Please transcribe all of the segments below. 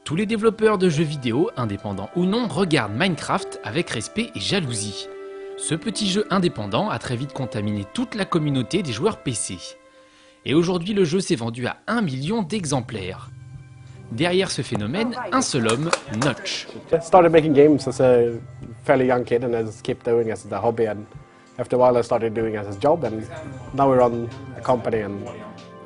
Tous les développeurs de jeux vidéo, indépendants ou non, regardent Minecraft avec respect et jalousie. Ce petit jeu indépendant a très vite contaminé toute la communauté des joueurs PC. Et aujourd'hui, le jeu s'est vendu à 1 million d'exemplaires. Derrière ce phénomène, un seul homme, Notch. I started making games as a fairly young kid and I just kept doing it as a hobby, and after a while I started doing it as a job, and now we run a company and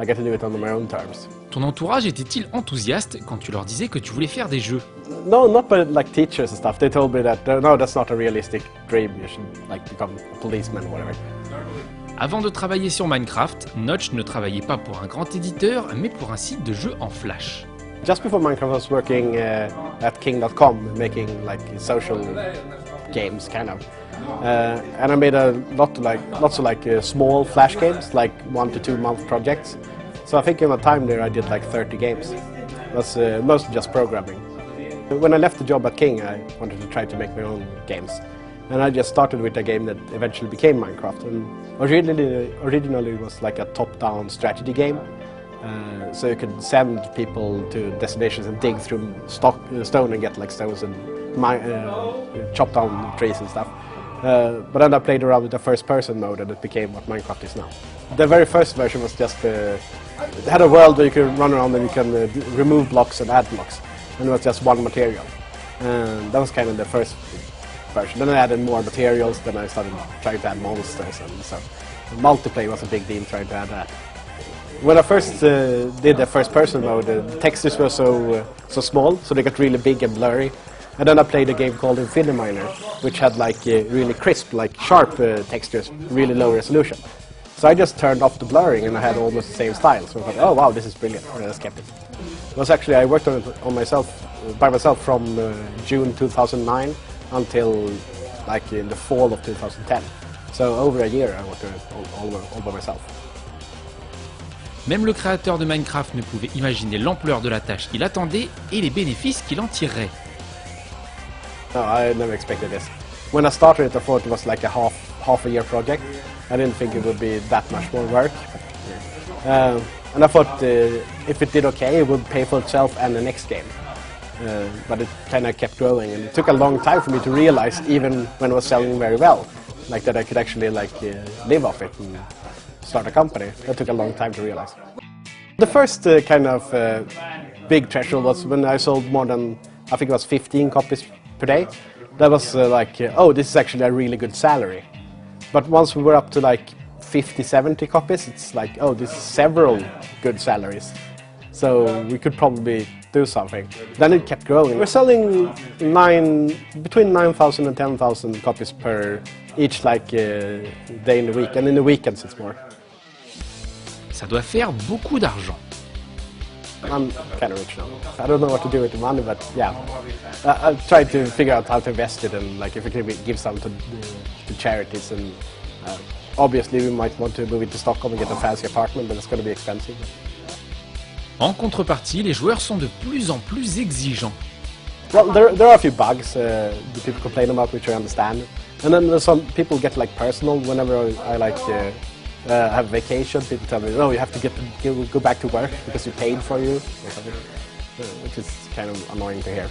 I get to do it on my own terms. Ton entourage était-il enthousiaste quand tu leur disais que tu voulais faire des jeux? No, not by like teachers and stuff. They told me that no, that's not a realistic dream. You should like become a policeman or whatever. Avant de travailler sur Minecraft, Notch ne travaillait pas pour un grand éditeur, mais pour un site de jeux en Flash. Just before Minecraft, I was working at king.com, making like social games, kind of. And I made lots of small Flash games, like 1 to 2 month projects. So I think in the time there I did like 30 games. It was mostly just programming. When I left the job at King, I wanted to try to make my own games. And I just started with a game that eventually became Minecraft. And originally it was like a top-down strategy game. So you could send people to destinations and dig through stone and get like stones and chop down trees and stuff. But then I played around with the first-person mode and it became what Minecraft is now. The very first version was just it had a world where you could run around and you can remove blocks and add blocks. And it was just one material. And that was kind of the first version. Then I added more materials, then I started trying to add monsters and so. Multiplayer was a big deal trying to add that. When I first did the first person mode, the textures were so small, so they got really big and blurry. And then I played a game called Infinity Miner, which had like really crisp, like sharp textures, really low resolution. So I just turned off the blurring and I had almost the same style. So I thought, oh wow, this is brilliant, and I just kept it. It was actually, I worked on it by myself from June 2009 until like in the fall of 2010. So over a year I worked on it all by myself. Même le créateur de Minecraft ne pouvait imaginer l'ampleur de la tâche qu'il attendait et les bénéfices qu'il en tirerait. No, I never expected this. When I started it, I thought it was like a half a year project. I didn't think it would be that much more work. And I thought if it did okay, it would pay for itself and the next game. But it kind of kept growing, and it took a long time for me to realize, even when it was selling very well, like that I could actually live off it and start a company. That took a long time to realize. The first big threshold was when I sold more than, I think it was 15 copies per day. That was oh, this is actually a really good salary. But once we were up to like 50, 70 copies, it's like, oh, this is several good salaries. So we could probably do something. Then it kept growing. We're selling between 9,000 and 10,000 copies per each day in the week, and in the weekends it's more. Ça doit faire beaucoup d'argent. I'm kind of rich now. I don't know what to do with the money, but yeah. I've tried to figure out how to invest it, and like if we can give some to charities, and obviously we might want to move into Stockholm and get a fancy apartment, but it's going to be expensive. En contrepartie, les joueurs sont de plus en plus exigeants. Well, there are a few bugs that people complain about, which I understand. And then some people get like personal whenever I have vacation. People tell me, "No, you have to go back to work because you paid for you," or something, which is kind of annoying to hear.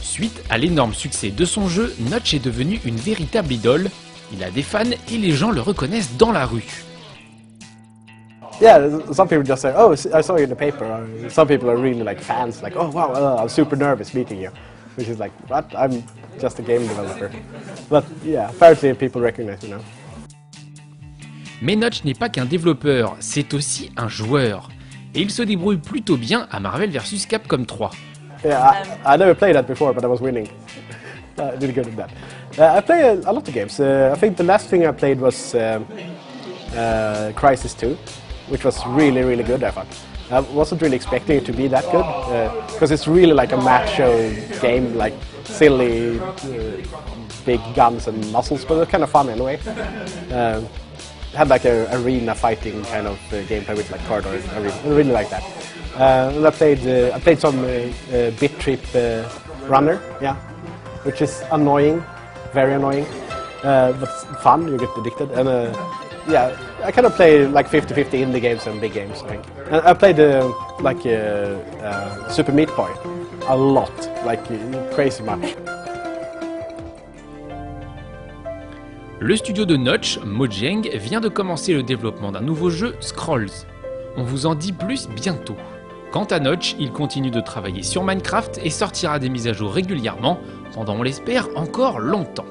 Suite à l'énorme succès de son jeu, Notch est devenu une véritable idole. Il a des fans et les gens le reconnaissent dans la rue. Yeah, some people just say, "Oh, I saw you in the paper." Some people are really like fans, like, "Oh wow, I'm super nervous meeting you," which is like, "What? I'm just a game developer." But yeah, apparently people recognize you now. Mais Notch n'est pas qu'un développeur, c'est aussi un joueur. Et il se débrouille plutôt bien à Marvel vs Capcom 3. Yeah, I never played that before, but I was winning. I did good at that. I play a lot of games. I think the last thing I played was Crisis 2, which was really, really good, I thought. I wasn't really expecting it to be that good, because it's really like a macho game, like silly, big guns and muscles, but it's kind of fun anyway. Had like a arena fighting kind of gameplay with like corridors. I really like that. And I played some Bit Trip Runner, yeah, which is annoying, very annoying, but fun. You get addicted, and yeah, I kind of play like 50-50 indie games and big games, I think. And I played Super Meat Boy, a lot, like crazy much. Le studio de Notch, Mojang, vient de commencer le développement d'un nouveau jeu, Scrolls. On vous en dit plus bientôt. Quant à Notch, il continue de travailler sur Minecraft et sortira des mises à jour régulièrement, pendant on l'espère encore longtemps.